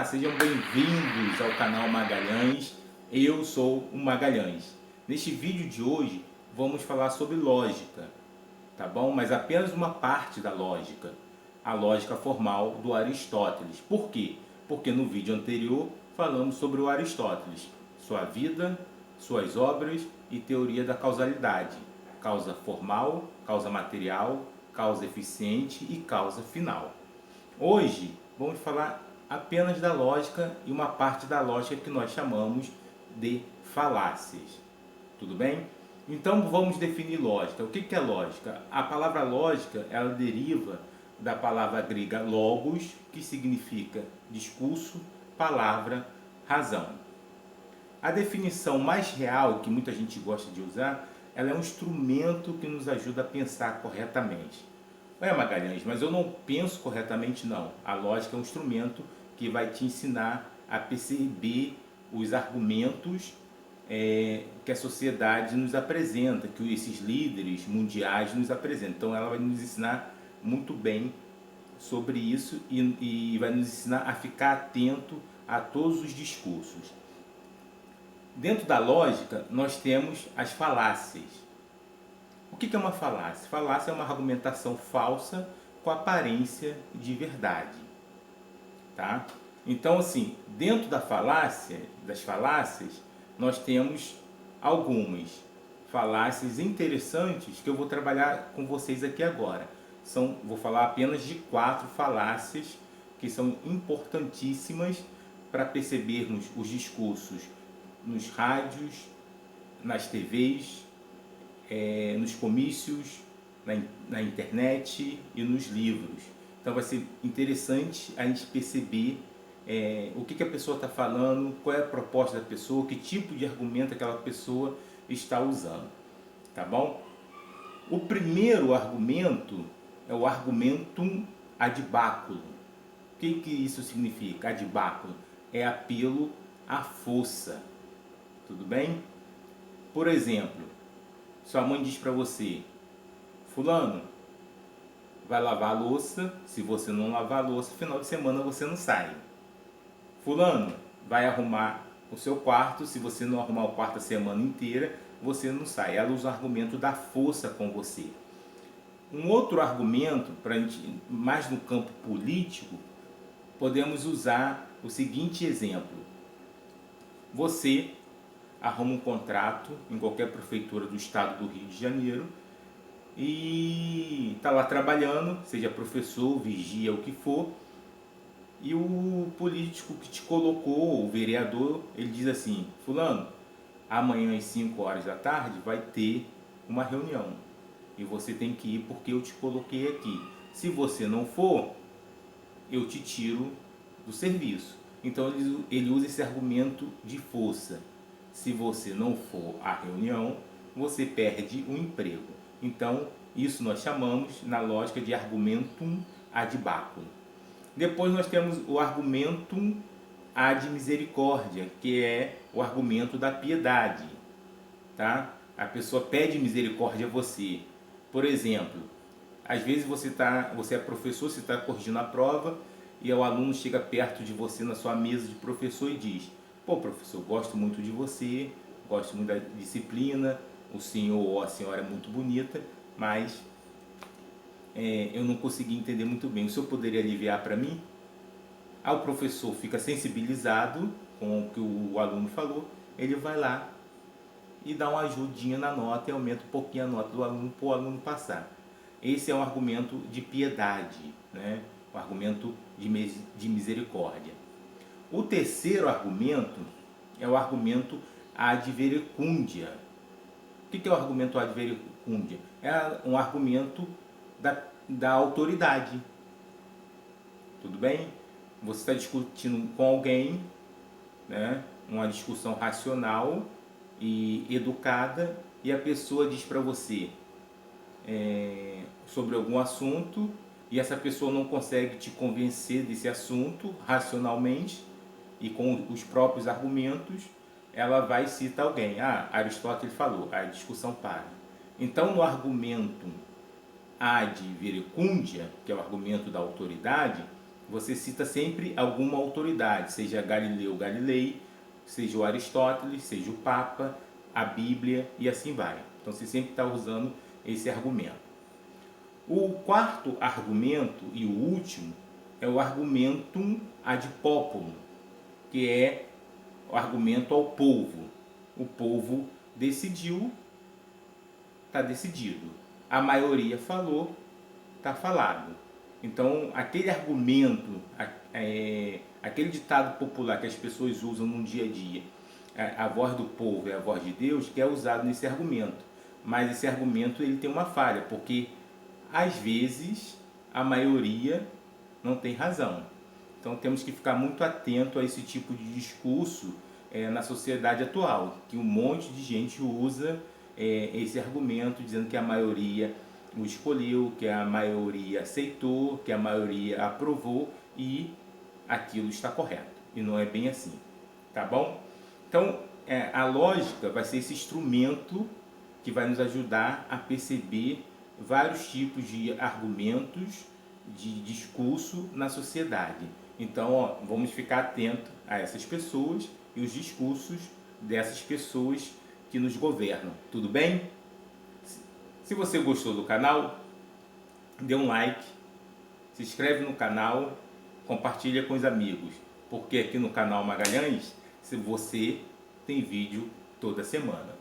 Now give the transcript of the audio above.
Olá, sejam bem-vindos ao canal Magalhães. Eu sou o Magalhães. Neste vídeo de hoje vamos falar sobre lógica, tá bom? Mas apenas uma parte da lógica, a lógica formal do Aristóteles. Por quê? Porque no vídeo anterior falamos sobre o Aristóteles, sua vida, suas obras e teoria da causalidade, causa formal, causa material, causa eficiente e causa final. Hoje vamos falar apenas da lógica e uma parte da lógica que nós chamamos de falácias. Tudo bem? Então vamos definir lógica. O que é lógica? A palavra lógica ela deriva da palavra grega logos, que significa discurso, palavra, razão. A definição mais real, que muita gente gosta de usar, ela é um instrumento que nos ajuda a pensar corretamente. Magalhães, mas eu não penso corretamente, não. A lógica é um instrumento que vai te ensinar a perceber os argumentos que a sociedade nos apresenta, que esses líderes mundiais nos apresentam. Então ela vai nos ensinar muito bem sobre isso e vai nos ensinar a ficar atento a todos os discursos. Dentro da lógica, nós temos as falácias. O que é uma falácia? Falácia é uma argumentação falsa com aparência de verdade. Tá? Então, assim, dentro das falácias, nós temos algumas falácias interessantes que eu vou trabalhar com vocês aqui agora. Vou falar apenas de 4 falácias que são importantíssimas para percebermos os discursos nos rádios, nas TVs, nos comícios, na internet e nos livros. Então vai ser interessante a gente perceber o que a pessoa está falando, qual é a proposta da pessoa, que tipo de argumento aquela pessoa está usando. Tá bom? O primeiro argumento é o argumentum ad báculo. O que isso significa? Ad báculo é apelo à força. Tudo bem? Por exemplo, sua mãe diz para você: fulano, vai lavar a louça. Se você não lavar a louça, final de semana você não sai. Fulano, vai arrumar o seu quarto. Se você não arrumar o quarto a semana inteira, você não sai. Ela usa o argumento da força com você. Um outro argumento, para a gente, mais no campo político, podemos usar o seguinte exemplo. Você arruma um contrato em qualquer prefeitura do estado do Rio de Janeiro e está lá trabalhando, seja professor, vigia, o que for, e o político que te colocou, o vereador, ele diz assim: fulano, amanhã às 5 horas da tarde vai ter uma reunião e você tem que ir porque eu te coloquei aqui. Se você não for, eu te tiro do serviço. Então ele usa esse argumento de força. Se você não for à reunião, você perde o emprego. Então, isso nós chamamos, na lógica, de argumentum ad báculo. Depois nós temos o argumentum ad misericórdia, que é o argumento da piedade. Tá? A pessoa pede misericórdia a você. Por exemplo, às vezes você é professor, você está corrigindo a prova e o aluno chega perto de você na sua mesa de professor e diz: pô, professor, gosto muito de você, gosto muito da disciplina, o senhor ou a senhora é muito bonita, mas eu não consegui entender muito bem. O senhor poderia aliviar para mim? Aí o professor fica sensibilizado com o que o aluno falou, ele vai lá e dá uma ajudinha na nota e aumenta um pouquinho a nota do aluno para o aluno passar. Esse é um argumento de piedade, né? Um argumento de misericórdia. O terceiro argumento é o argumento ad verecundia. O que é o argumento ad verecundia? É um argumento da autoridade. Tudo bem? Você está discutindo com alguém, né? Uma discussão racional e educada, e a pessoa diz para você sobre algum assunto, e essa pessoa não consegue te convencer desse assunto racionalmente e com os próprios argumentos, ela vai citar alguém. Aristóteles falou, a discussão para. Então, no argumento ad verecundia, que é o argumento da autoridade, você cita sempre alguma autoridade, seja Galileu Galilei, seja o Aristóteles, seja o Papa, a Bíblia e assim vai. Então você sempre está usando esse argumento. O quarto argumento e o último é o argumentum ad populum, que é o argumento ao povo. O povo decidiu, está decidido. A maioria falou, está falado. Então, aquele argumento, aquele ditado popular que as pessoas usam no dia a dia, a voz do povo é a voz de Deus, que é usado nesse argumento. Mas esse argumento ele tem uma falha, porque às vezes a maioria não tem razão. Então temos que ficar muito atento a esse tipo de discurso na sociedade atual, que um monte de gente usa esse argumento dizendo que a maioria o escolheu, que a maioria aceitou, que a maioria aprovou e aquilo está correto. E não é bem assim, tá bom? Então a lógica vai ser esse instrumento que vai nos ajudar a perceber vários tipos de argumentos, de discurso na sociedade. Então, vamos ficar atento a essas pessoas e os discursos dessas pessoas que nos governam. Tudo bem? Se você gostou do canal, dê um like, se inscreve no canal, compartilha com os amigos, porque aqui no canal Magalhães, se você tem vídeo toda semana.